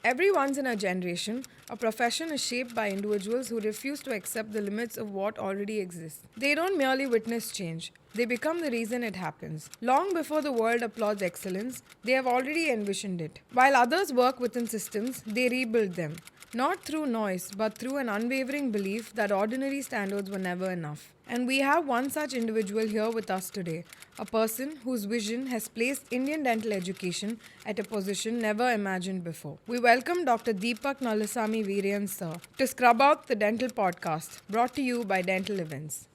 Every once in a generation, a profession is shaped by individuals who refuse to accept the limits of what already exists. They don't merely witness change, they become the reason it happens. Long before the world applauds excellence, they have already envisioned it. While others work within systems, they rebuild them. Not through noise, but through an unwavering belief that ordinary standards were never enough. And we have one such individual here with us today, a person whose vision has placed Indian dental education at a position never imagined before. We welcome Dr. Deepak Nallaswamy Veerian sir to ScrubOut the Dental Podcast, brought to you by Dental Events.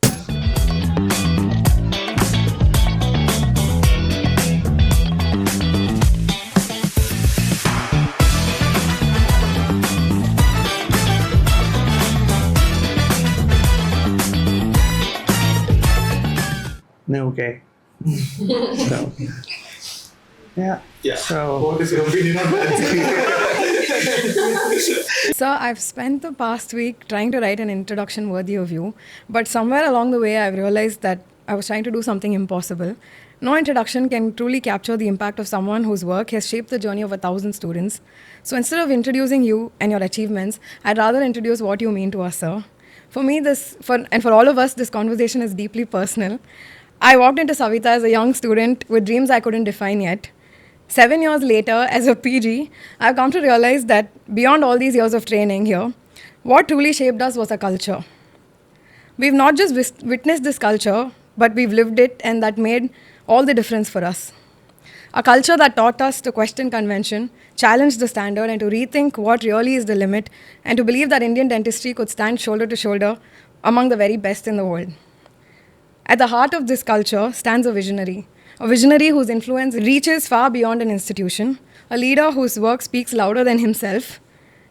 No, okay. So, yeah. So, What is your opinion on that? Sir, I've spent the past week trying to write an introduction worthy of you, but somewhere along the way I've realized that I was trying to do something impossible. No introduction can truly capture the impact of someone whose work has shaped the journey of 1,000 students. So instead of introducing you and your achievements, I'd rather introduce what you mean to us, sir. For me, for all of us, this conversation is deeply personal. I walked into Savita as a young student with dreams I couldn't define yet. 7 years later, as a PG, I've come to realize that beyond all these years of training here, what truly shaped us was a culture. We've not just witnessed this culture, but we've lived it, and that made all the difference for us. A culture that taught us to question convention, challenge the standard, and to rethink what really is the limit, and to believe that Indian dentistry could stand shoulder to shoulder among the very best in the world. At the heart of this culture stands a visionary whose influence reaches far beyond an institution, a leader whose work speaks louder than himself,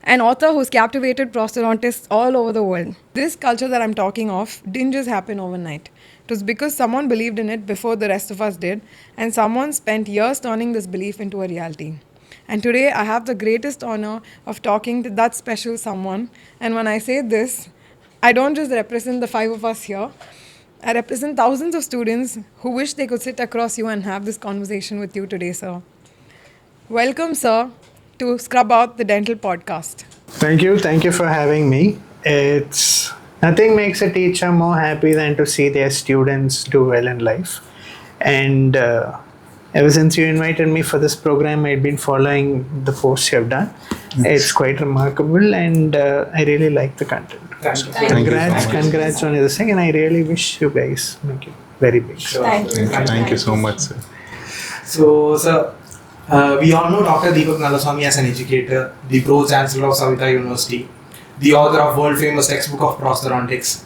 an author who's captivated prosthodontists all over the world. This culture that I'm talking of didn't just happen overnight. It was because someone believed in it before the rest of us did, and someone spent years turning this belief into a reality. And today I have the greatest honor of talking to that special someone. And when I say this, I don't just represent the 5 of us here. I represent thousands of students who wish they could sit across you and have this conversation with you today, sir. Welcome, sir, to ScrubOut the Dental Podcast. thank you for having me. It's nothing makes a teacher more happy than to see their students do well in life. And ever since you invited me for this program, I've been following the posts you have done. It's quite remarkable, and I really like the content. Thank you. Congrats on this thing, and I really wish you guys make it very big. Sure. Thank you so much, sir. So, sir, we all know Dr. Deepak Nallaswamy as an educator, the Pro Chancellor of Savita University, the author of world-famous textbook of prosthodontics.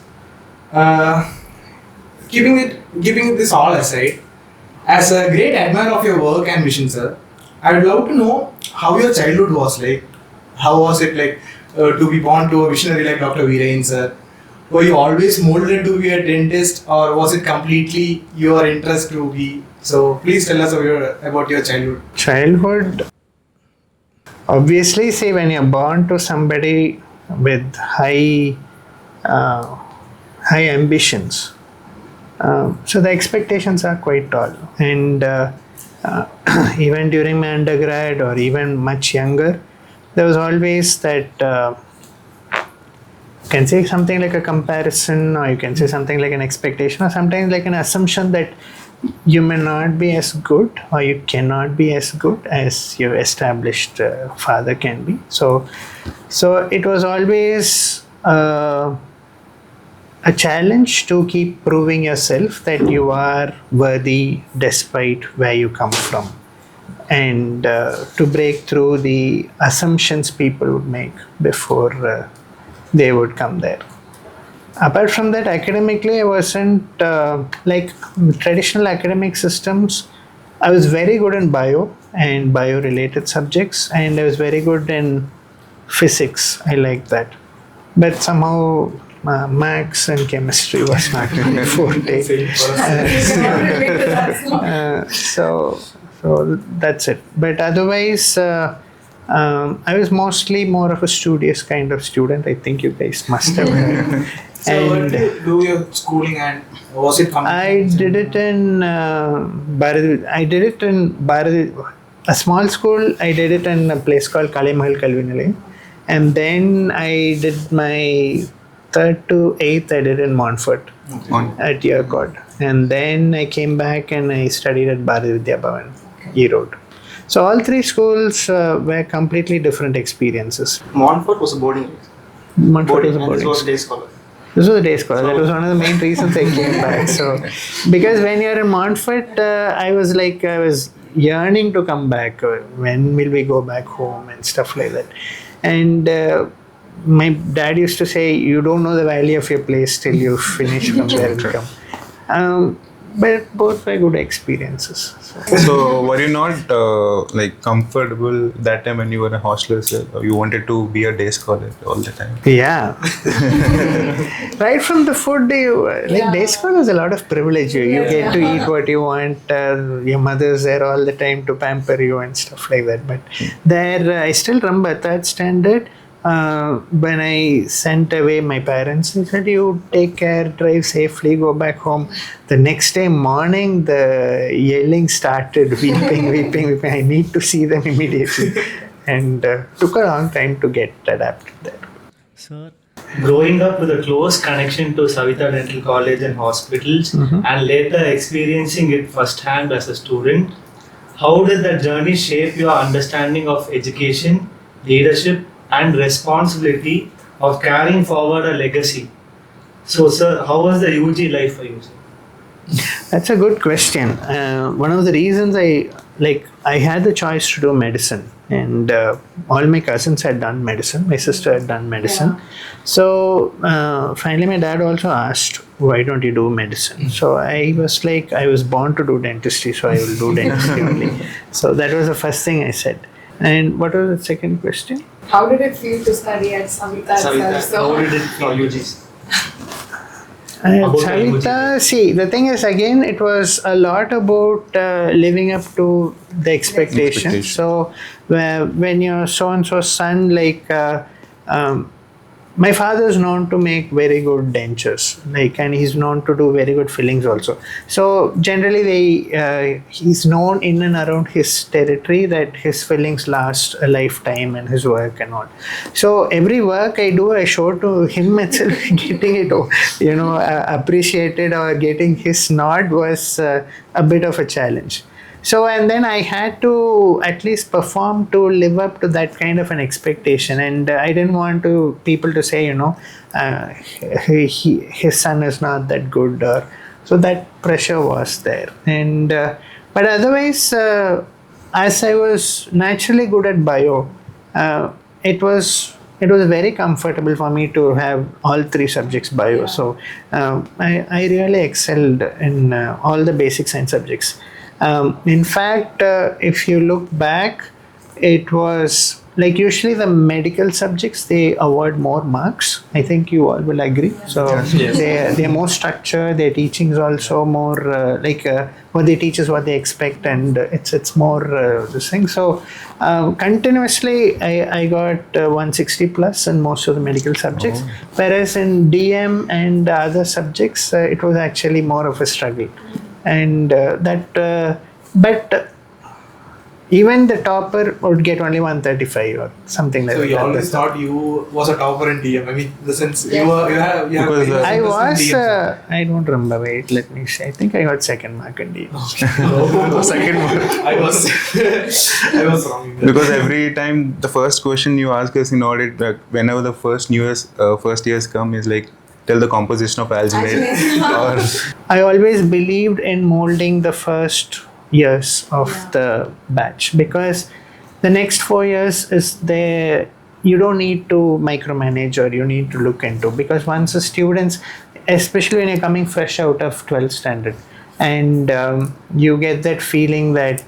Keeping this all aside, as a great admirer of your work and mission, sir, I would love to know how your childhood was like. How was it like to be born to a visionary like Dr. Veerian, sir? Were you always molded to be a dentist, or was it completely your interest to be? So please tell us about your childhood. Childhood, obviously, see, when you're born to somebody with high ambitions, so the expectations are quite tall. And even during my undergrad or even much younger, there was always that you can say something like a comparison, or you can say something like an expectation, or sometimes like an assumption that you may not be as good, or you cannot be as good as your established father can be. So it was always a challenge to keep proving yourself that you are worthy despite where you come from, and to break through the assumptions people would make before they would come there. Apart from that, academically, I wasn't like traditional academic systems. I was very good in bio and bio-related subjects, and I was very good in physics. I liked that. But somehow maths and chemistry was not my forte. So that's it. But otherwise, I was mostly more of a studious kind of student. I think you guys must have heard. So where did you do your schooling, and was it I did it in Bharati. a small school, I did it in a place called Kalimahal Kalvinale. And then I did my 3rd to 8th, I did in Montfort at Yerkod. And then I came back and I studied at Bharati Vidya Bhavan, Erode. So all 3 schools were completely different experiences. Montfort was a boarding. Montfort was a And boarding this was school. day scholar. This was a day scholar. That was one of the main reasons I came back. So, because when you're in Montfort, I was yearning to come back. When will we go back home and stuff like that? And my dad used to say, "You don't know the value of your place till you finish from there and come." But both were good experiences. So were you not comfortable that time when you were a hostler, sir? Or you wanted to be a day scholar all the time? Yeah. Right from the food, day school is a lot of privilege. You get to eat what you want. Your mother's there all the time to pamper you and stuff like that. But there, I still remember 3rd standard. When I sent away my parents, they said, "You take care, drive safely, go back home." The next day morning, the yelling started, weeping. I need to see them immediately. And took a long time to get adapted there. Sir, growing up with a close connection to Savita Dental College and hospitals and later experiencing it firsthand as a student, how did that journey shape your understanding of education, leadership, and responsibility of carrying forward a legacy? So, sir, how was the UG life for you, sir? That's a good question. One of the reasons I had the choice to do medicine, and all my cousins had done medicine. My sister had done medicine. So finally, my dad also asked, "Why don't you do medicine?" So I was like, "I was born to do dentistry, so I will do dentistry only." So that was the first thing I said. And what was the second question? How did it feel to study at Savita itself? How did it for UGs? Savita, see, the thing is, again, it was a lot about living up to the expectations. So, when your so-and-so son, my father is known to make very good dentures, and he's known to do very good fillings also. So generally, he's known in and around his territory that his fillings last a lifetime and his work and all. So every work I do, I show to him itself. Getting it, appreciated or getting his nod was a bit of a challenge. So, and then I had to at least perform to live up to that kind of an expectation. And I didn't want people to say, his son is not that good. So that pressure was there. And, but otherwise, as I was naturally good at bio, it was very comfortable for me to have all 3 subjects bio. So I really excelled in all the basic science subjects. In fact, if you look back, it was usually the medical subjects, they award more marks. I think you all will agree. So they're more structured. Their teaching is also more what they teach is what they expect, and it's more this thing. So continuously, I got 160 plus in most of the medical subjects, whereas in DM and other subjects, it was actually more of a struggle. And but even the topper would get only 135 or something like that. So you always thought you was a topper in DM. I mean, the sense you have I was. I don't remember. Wait, let me see. I think I got second mark in DM. Second mark. I was wrong. Because every time the first question you ask us in audit, whenever the first years come, is tell the composition of alginate. I always believed in molding the first years of the batch, because the next 4 years is there. You don't need to micromanage, or you need to look into, because once the students, especially when you're coming fresh out of 12th standard, and you get that feeling that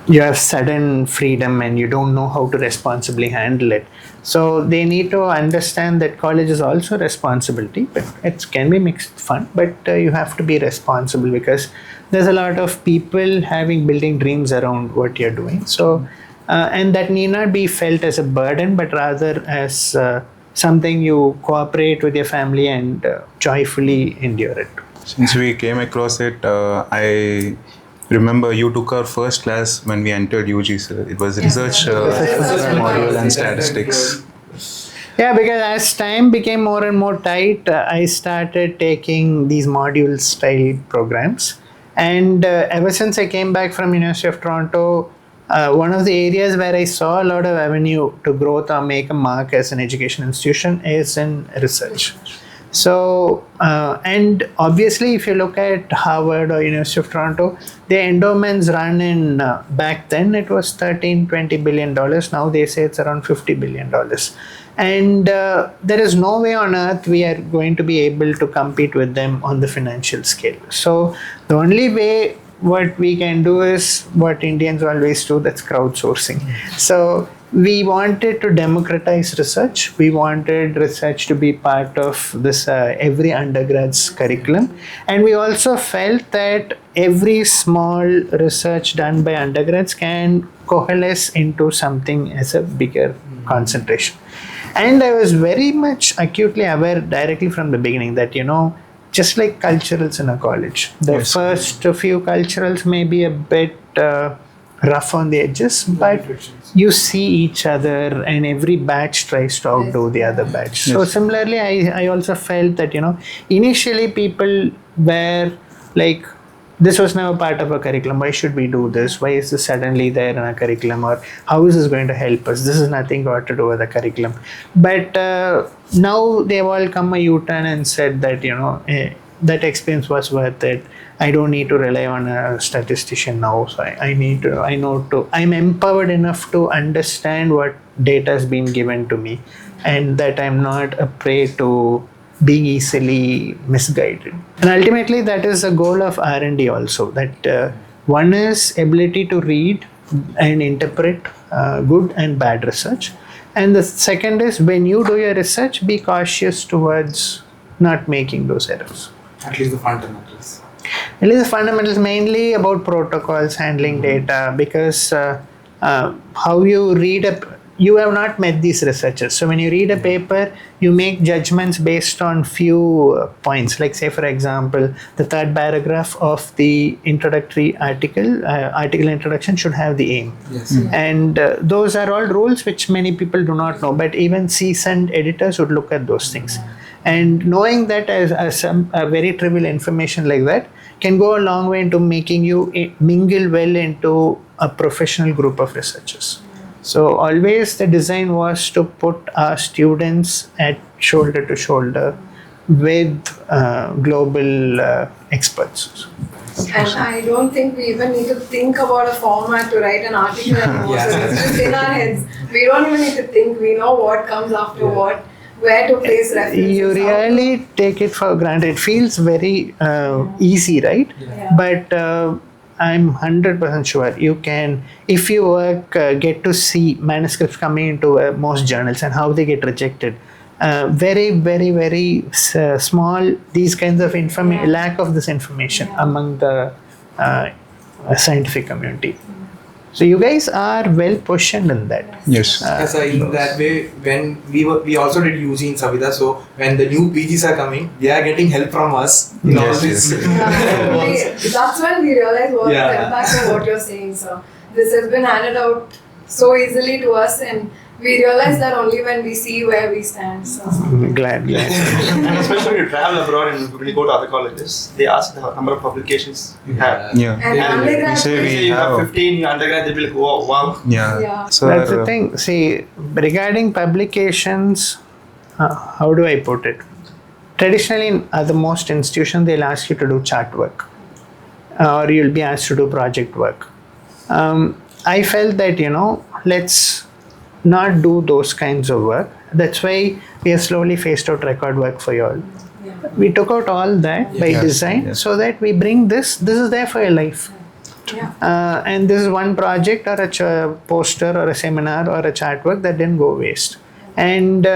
you have sudden freedom and you don't know how to responsibly handle it. So they need to understand that college is also responsibility, but it can be mixed fun, but you have to be responsible, because there's a lot of people building dreams around what you're doing. So, and that need not be felt as a burden, but rather as something you cooperate with your family and joyfully endure it. Since we came across it, I remember you took our first class when we entered UG, sir. It was research module and statistics. Yeah, because as time became more and more tight, I started taking these module style programs. And ever since I came back from University of Toronto, one of the areas where I saw a lot of avenue to growth or make a mark as an education institution is in research. So, and obviously, if you look at Harvard or University of Toronto, the endowments run in, back then it was $13-20 billion. Now they say it's around $50 billion. And there is no way on earth we are going to be able to compete with them on the financial scale. So the only way what we can do is what Indians always do, that's crowdsourcing. So we wanted to democratize research. We wanted research to be part of this every undergrad's curriculum. And we also felt that every small research done by undergrads can coalesce into something as a bigger concentration. And I was very much acutely aware directly from the beginning that, just like culturals in a college, the first few culturals may be a bit rough on the edges, but you see each other and every batch tries to outdo the other batch. So similarly, I also felt that, initially people were like, this was never part of a curriculum. Why should we do this? Why is this suddenly there in a curriculum? Or how is this going to help us? This is nothing got to do with the curriculum. But now they've all come a U-turn and said that, that experience was worth it. I don't need to rely on a statistician now. So I'm empowered enough to understand what data has been given to me, and that I'm not a prey to being easily misguided. And ultimately that is the goal of R&D also, that one is ability to read and interpret good and bad research, and the second is when you do your research, be cautious towards not making those errors. At least the fundamentals. At least the fundamentals, mainly about protocols, handling data, because how you read you have not met these researchers. So when you read a paper, you make judgments based on few points. Like say, for example, the third paragraph of the introductory article introduction should have the aim. Yes. And those are all rules which many people do not know, but even seasoned editors would look at those things. And knowing that as a very trivial information like that can go a long way into making you mingle well into a professional group of researchers. So always the design was to put our students at shoulder to shoulder with global experts. And I don't think we even need to think about a format to write an article anymore. So it's just in our heads. We don't even need to think. We know what comes after what, where to place references. You really take it for granted. It feels very easy, right? Yeah. But I'm 100% sure you can, if you work, get to see manuscripts coming into most journals and how they get rejected. Very, very, very small, these kinds of lack of this information among the scientific community. So you guys are well positioned in that. Yes. In that way, when we also did UG in Savita, so when the new PGs are coming, they are getting help from us in all this. That's when we realize what the impact of what you're saying. So this has been handed out so easily to us, and we realize that only when we see where we stand. So. Glad. And especially when you travel abroad and when you go to other colleges, they ask the number of publications you have. Yeah. And undergrad, we say You have 15, your undergrad, they'll be like, oh, wow. Yeah. So That's the thing. See, regarding publications, how do I put it? Traditionally, in the most institutions, they'll ask you to do chart work, or you'll be asked to do project work. I felt that, let's not do those kinds of work. That's why we have slowly phased out record work for you all. Yeah. We took out all that by design so that we bring this is there for your life. Yeah. And this is one project or a poster or a seminar or a chart work that didn't go waste. And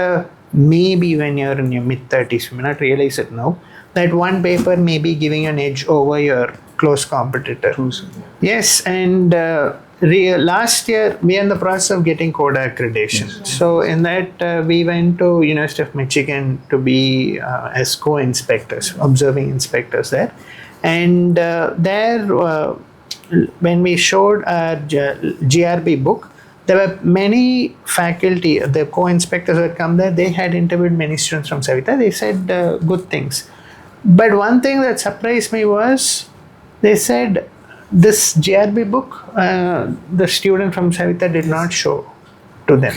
maybe when you're in your mid-30s, you may not realize it now, that one paper may be giving you an edge over your close competitor. Yes, and last year we are in the process of getting CODA accreditation. Yes. So in that we went to University of Michigan to be as co-inspectors, observing inspectors there. And there when we showed our GRB book, there were many faculty, the co-inspectors who had come there, they had interviewed many students from Savita. They said good things. But one thing that surprised me was, they said this GRB book, the student from Savita did not show to them.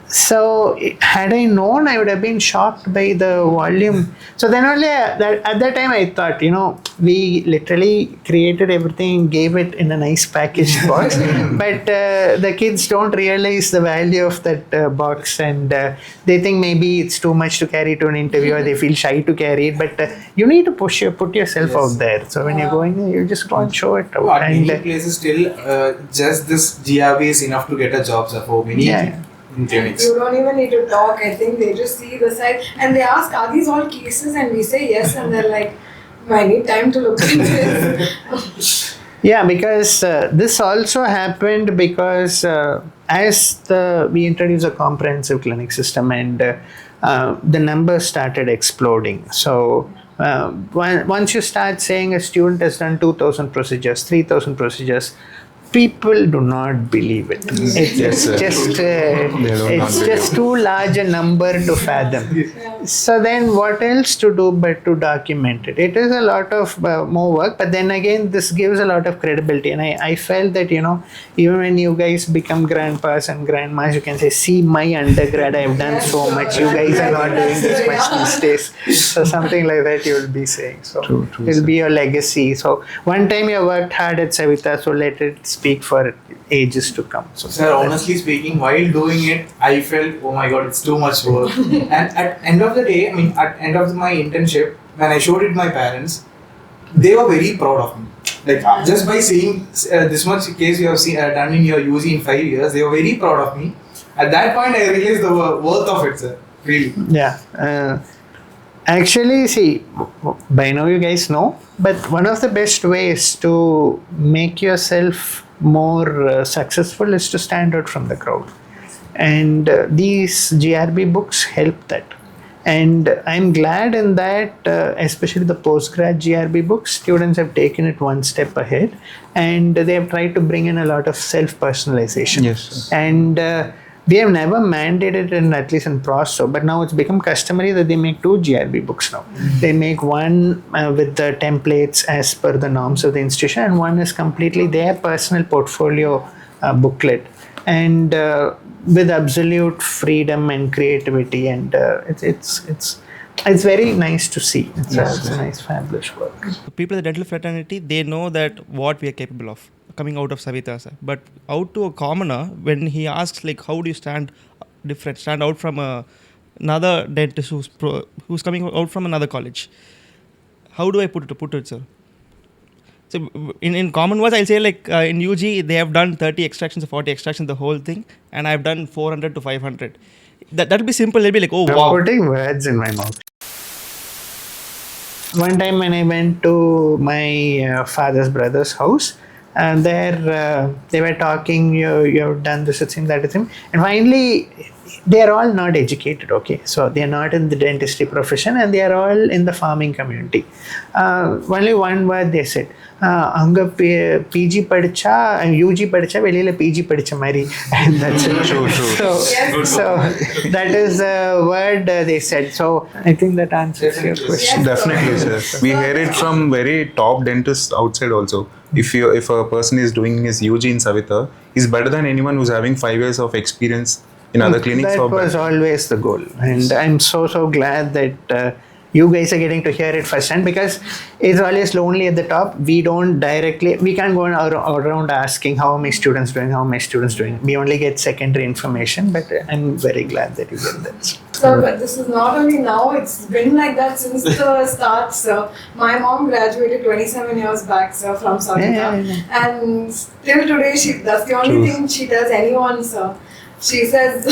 So had I known, I would have been shocked by the volume. So then only at that time I thought, we literally created everything, gave it in a nice packaged box. But the kids don't realize the value of that box, and they think maybe it's too much to carry to an interview, or they feel shy to carry it. But you need to put yourself out there. So when you're going there, you just go and show it out. At many places still, just this GRB is enough to get a job, sir, for many clinics. You don't even need to talk. I think they just see the side and they ask, are these all cases? And we say yes, and they're like, I need time to look into this. Yeah, because this also happened because as we introduced a comprehensive clinic system, and the numbers started exploding. So once you start saying a student has done 2,000 procedures, 3,000 procedures, people do not believe it. It's just too large a number to fathom. So then what else to do but to document it? It is a lot of more work, but then again, this gives a lot of credibility. And I felt that, even when you guys become grandpas and grandmas, you can say, see my undergrad, I have done so much. You guys are not doing this much these days. So something like that you will be saying. So it will be your legacy. So one time you worked hard at Savita, so let it speak for ages to come. So, sir, honestly speaking, while doing it, I felt, oh my god, it's too much work. And at end of the day, at end of my internship, when I showed it to my parents, they were very proud of me. Like just by seeing this much case you have done in your UG in 5 years, they were very proud of me. At that point, I realized the worth of it, sir. Really. Yeah. Actually, see, by now you guys know, but one of the best ways to make yourself more successful is to stand out from the crowd. And these GRB books help that. And I'm glad in that, especially the postgrad GRB books, students have taken it one step ahead, and they have tried to bring in a lot of self-personalization. Yes. And we have never mandated it, at least in prosto, but now it's become customary that they make 2 GRB books now. They make one with the templates as per the norms of the institution, and one is completely their personal portfolio booklet, and with absolute freedom and creativity, and it's very nice to see. It's a nice, fabulous work. People in the dental fraternity, they know that what we are capable of coming out of Savita, sir. But out to a commoner, when he asks like, how do you stand out from another dentist who's coming out from another college? How do I put it, sir? So in common words, I'll say like in UG, they have done 30 extractions or 40 extractions, the whole thing, and I've done 400 to 500. That'll be simple. They'll be like, oh, wow. You're putting words in my mouth. One time when I went to my father's brother's house, and there they were talking, you've done this, it's him, that is him. And finally, they are all not educated, okay? So they are not in the dentistry profession, and they are all in the farming community. Only one word they said, anga PG padicha, UG padicha, velila PG padicha mari. And that's it. True. So that is the word they said. So I think that answers your question. Definitely, sir. We hear it from very top dentists outside also. If a person is doing his UG in Savita, he's better than anyone who's having 5 years of experience in other clinics. That was always the goal, and I'm so glad that you guys are getting to hear it firsthand, because it's always lonely at the top. We can't go around asking how are my students doing. We only get secondary information, but I'm very glad that you get that. So, but this is not only now, it's been like that since the start, sir. My mom graduated 27 years back, sir, from Savita. Yeah. And till today, that's the only thing she tells anyone, sir. She says,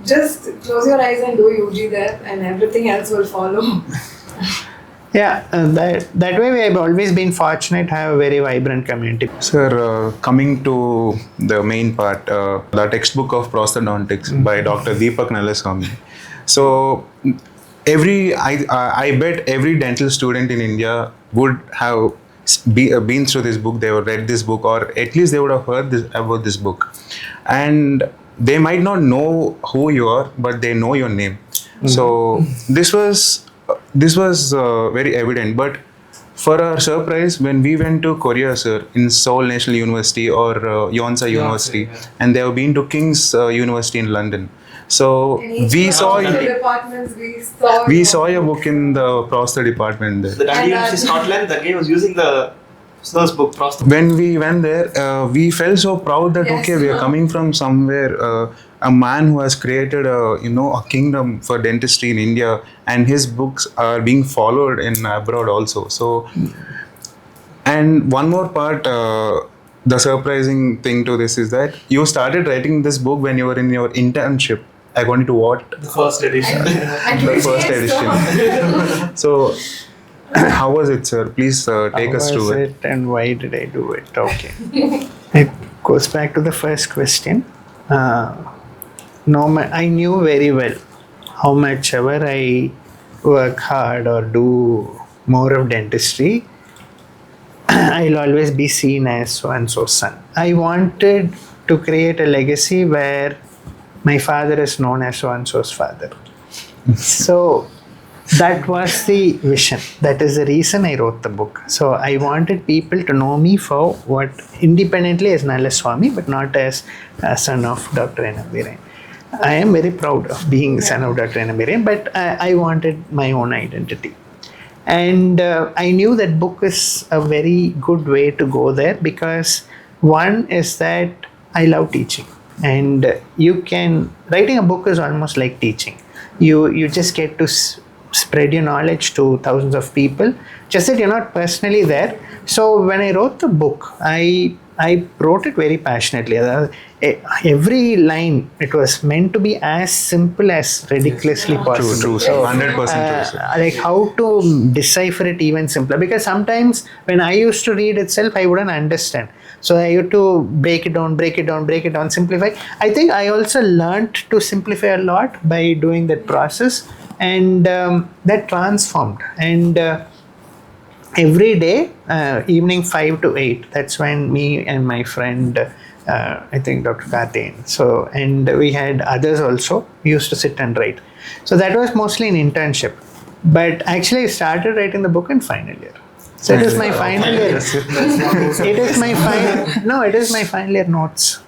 just close your eyes and do UG there, and everything else will follow. Yeah, that way we have always been fortunate to have a very vibrant community. Sir, coming to the main part, the textbook of prosthodontics by Dr. Deepak Nallaswamy. So, I bet every dental student in India would have been through this book, they have read this book, or at least they would have heard about this book, and they might not know who you are, but they know your name. So this was very evident. But for our surprise, when we went to Korea, sir, in Seoul National University or Yonsei University, and they have been to King's University in London. So we saw your book in the prostho department there. The Dundee University, Scotland, the guy was using the Snow's book, prostho. When we went there, we felt so proud that we are coming from somewhere. A man who has created a kingdom for dentistry in India, and his books are being followed in abroad also. So, and one more part, the surprising thing to this is that you started writing this book when you were in your internship, according to what? The first edition. The first edition. So, how was it, sir? Please take us through it. And why did I do it? Okay. It goes back to the first question. I knew very well how much ever I work hard or do more of dentistry, I'll always be seen as so-and-so's son. I wanted to create a legacy where my father is known as so-and-so's father. So that was the vision. That is the reason I wrote the book. So I wanted people to know me for what independently as Nallaswamy, but not as a son of Dr. N.M. I am very proud of being son of Dr. N.M. but I wanted my own identity. And I knew that book is a very good way to go there, because one is that I love teaching, and writing a book is almost like teaching. You just get to spread your knowledge to thousands of people, just that you're not personally there. So when I wrote the book, I wrote it very passionately. Every line, it was meant to be as simple as ridiculously possible. True, 100% true. Like how to decipher it even simpler. Because sometimes when I used to read itself, I wouldn't understand. So I used to break it down, simplify. I think I also learned to simplify a lot by doing that process, and that transformed. And every day, evening 5 to 8, that's when me and my friend, I think Dr. Karthik, and we had others also, we used to sit and write. So that was mostly an internship. But actually I started writing the book in final year. So it is my final year. It is my final year notes.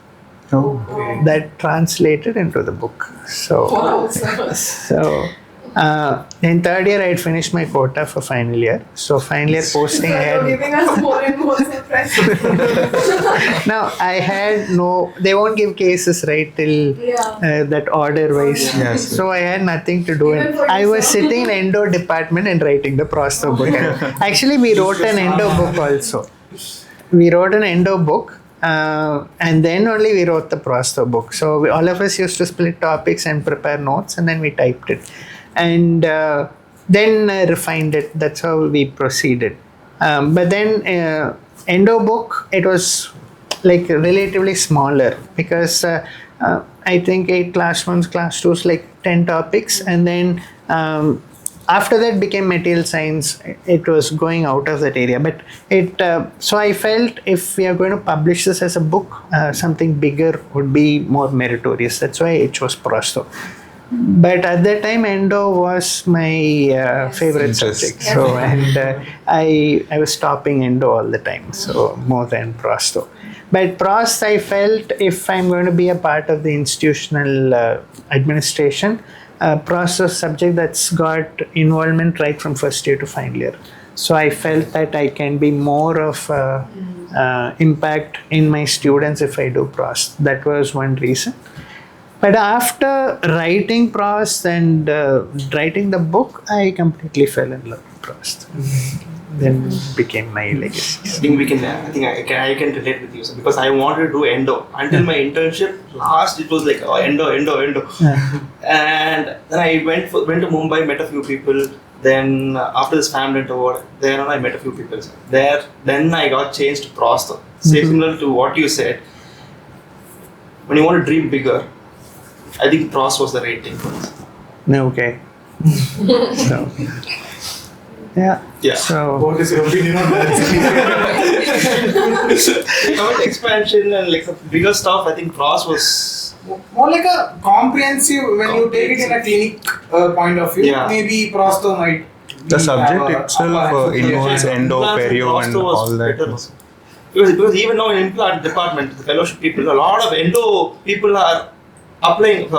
That translated into the book. In third year, I had finished my quota for final year. So final year posting I had. Giving us more and more surprises. Now I had they won't give cases right till that order wise. Yes. So I had nothing to do. I was sitting in endo department and writing the prostho book. Actually, we wrote an endo book also. We wrote an endo book. And then only we wrote the prostho book. So all of us used to split topics and prepare notes, and then we typed it. And then refined it. That's how we proceeded. But then endo book, it was like relatively smaller, because I think 8 class 1s, class 2s, like 10 topics. And then after that became material science. It was going out of that area. But so I felt if we are going to publish this as a book, something bigger would be more meritorious. That's why it chose prostho. But at that time, endo was my favorite subject. So, and I was topping endo all the time. So more than prostho. But prost, I felt if I'm going to be a part of the institutional administration, prost is a subject that's got involvement right from first year to final year. So I felt that I can be more of impact in my students if I do prost. That was one reason. But after writing prost and writing the book, I completely fell in love with prost. Then became my legacy. I can relate with you, sir, because I wanted to do endo until my internship. Last it was like endo. And then I went to Mumbai, met a few people. Then after this family award, then I met a few people. Then I got changed to prostho. Similar to what you said. When you want to dream bigger, I think prost was the right thing for us. Okay. So. Yeah. Yeah. So What is your opinion on that? About expansion and like the bigger stuff, I think pros was More like a comprehensive, when you take it in a clinic point of view, Yeah. maybe prosto might The subject have a itself upper involves hand. endo, implants and perio, and prosto was all better. that. Because even now in implant department, the fellowship people, a lot of endo people are applying,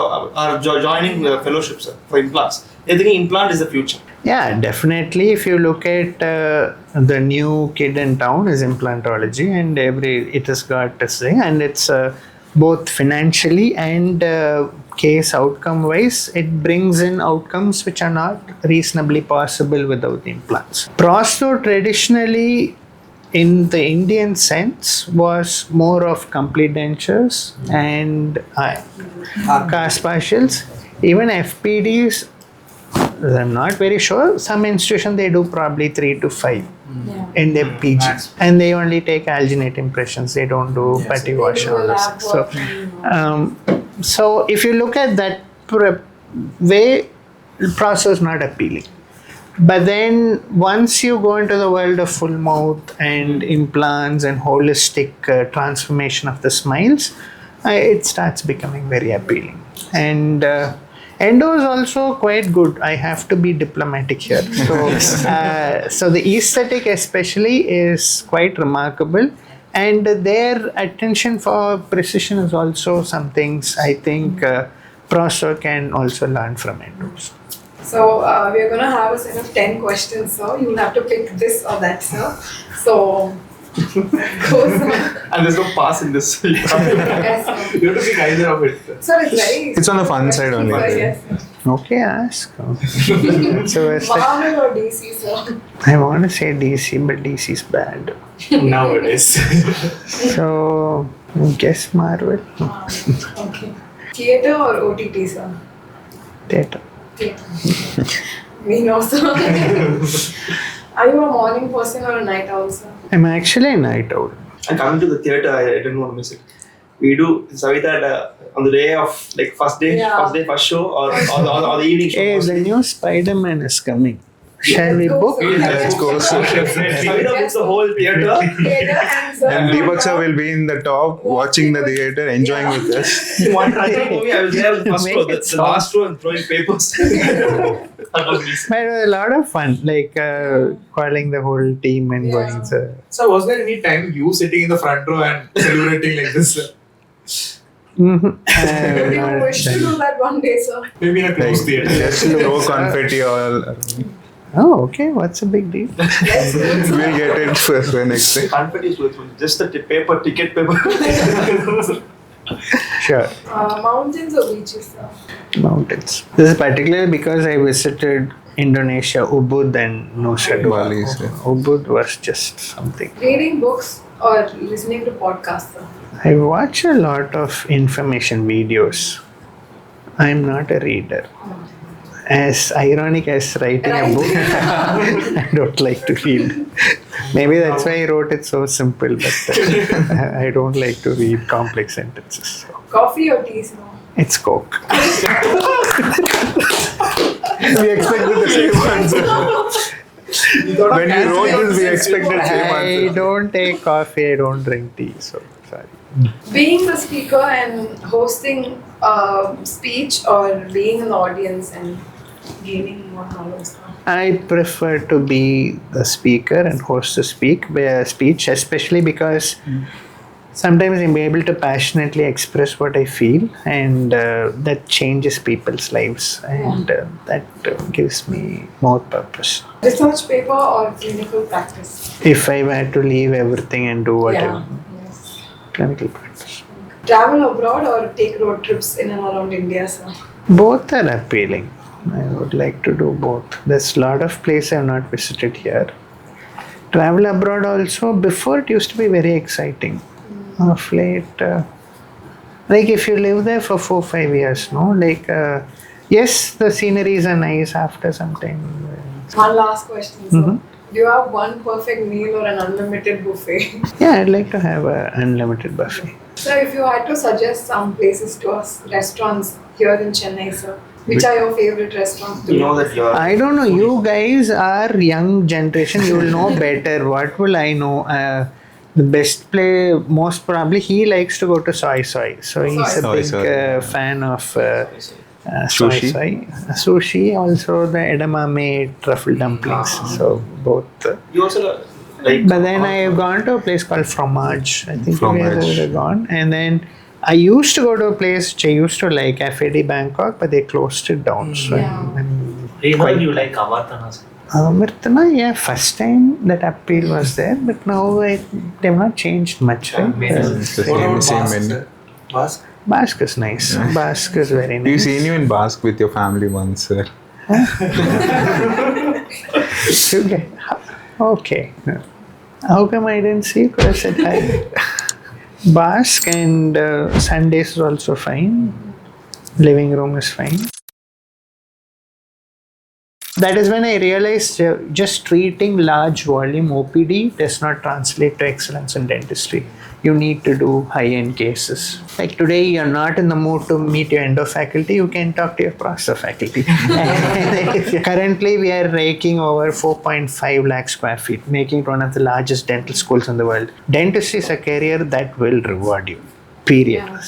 joining the fellowships for implants. They're thinking implant is the future. yeah, definitely. If you look at the new kid in town is implantology, and it has got this thing, and it's both financially and case outcome wise, it brings in outcomes which are not reasonably possible without implants. Prosto traditionally, in the Indian sense, was more of complete dentures and cast partials. Even FPDs, I'm not very sure. Some institution they do probably 3 to 5 in their PG, and they only take alginate impressions. They don't do putty wash and all this. So if you look at that way, prosto is not appealing. But then once you go into the world of full mouth and implants and holistic transformation of the smiles, it starts becoming very appealing. And endo is also quite good. I have to be diplomatic here. So the aesthetic especially is quite remarkable. And their attention for precision is also some things I think prosto can also learn from endos. So we're going to have a set of 10 questions, sir. You will have to pick this or that, sir. So, go, sir. And there's no pass in this. Yes, sir. You have to pick either of it. Sir, it's very It's on the fun side only. Yes, sir. Okay, ask. So Marvel or DC, sir? I want to say DC, but DC is bad. Nowadays. So guess Marvel. Okay. Theatre or OTT, sir? Theatre. Theatre. Me no, sir. Are you a morning person or a night owl, sir? I'm actually a night owl. And coming to the theatre, I didn't want to miss it. We do Savita on the day of like first day, first show, or the evening show. Hey, the new Spider-Man is coming. Shall we book? Let's go. Savita books the whole theatre. Theatre and sir. And Deepak sir will be in the top, watching the theater, enjoying with us. One Rajini movie, I was there in the first Make row, it the last row, and throwing papers. That was me. But it was a lot of fun, like calling the whole team and going. So was there any time you sitting in the front row and celebrating like this? Mm-hmm. You wish to do that one day, sir. Maybe in a Like, closed theatre. just throw confetti all. Oh, okay. What's a big deal? We'll get it for the next day. Confetti is just the paper, ticket paper. Sure. Mountains or beaches, sir? Mountains. This is particularly because I visited Indonesia, Ubud and Nusa Dua. Bali, sir. Ubud was just something. Reading books or listening to podcasts, sir? I watch a lot of information videos. I'm not a reader. As ironic as writing a book, I don't like to read. Maybe that's why I wrote it so simple, but I don't like to read complex sentences. So. Coffee or tea, sir? It's Coke. We expected the same answer. When we wrote this, we expected the same I answer. don't take coffee, I don't drink tea, so sorry. Being the speaker and hosting a speech or being in the audience and gaining more knowledge, sir? I prefer to be the speaker and host a speech, especially because sometimes I'm able to passionately express what I feel, and that changes people's lives, and that gives me more purpose. Research paper or clinical practice? If I were to leave everything and do whatever, Yes. clinical practice. Travel abroad or take road trips in and around India, sir? Both are appealing. I would like to do both. There's a lot of places I've not visited here. Travel abroad also, before it used to be very exciting. Of late, like if you live there for 4-5 years, no? Like, yes, the sceneries are nice after some time. One last question, sir. Mhm. Do you have one perfect meal or an unlimited buffet? Yeah, I'd like to have an unlimited buffet. So if you had to suggest some places to us, restaurants here in Chennai, sir, which are your favorite restaurants? You know that you're. I don't know. You guys are young generation. You will know better. What will I know? The best play, most probably, he likes to go to Soy. So he's a Soy big Soy. Fan of Sushi? Soy. Sushi, also the edamame truffle dumplings. So both. You also like. But then I have gone to a place called Fromage. I think you guys Fromage. have gone. And then I used to go to a place which I used to like, Cafe de Bangkok, but they closed it down. So I'm I heard quite- you like Avatana. Mirtana, yeah, first time that appeal was there, but now they've not changed much, right? It's the What about same Basque, menu. sir? Basque? Basque is nice. Basque is very We've nice. seen you in Basque with your family once, sir. Okay. Okay. How come I didn't see you? Could have said hi. Basque and Sundays is also fine. Living room is fine. That is when I realized just treating large volume OPD does not translate to excellence in dentistry. You need to do high-end cases. Like today, you're not in the mood to meet your endo faculty, you can talk to your prosto faculty. Currently, we are raking over 4.5 lakh square feet, making it one of the largest dental schools in the world. Dentistry is a career that will reward you. Period. Yeah.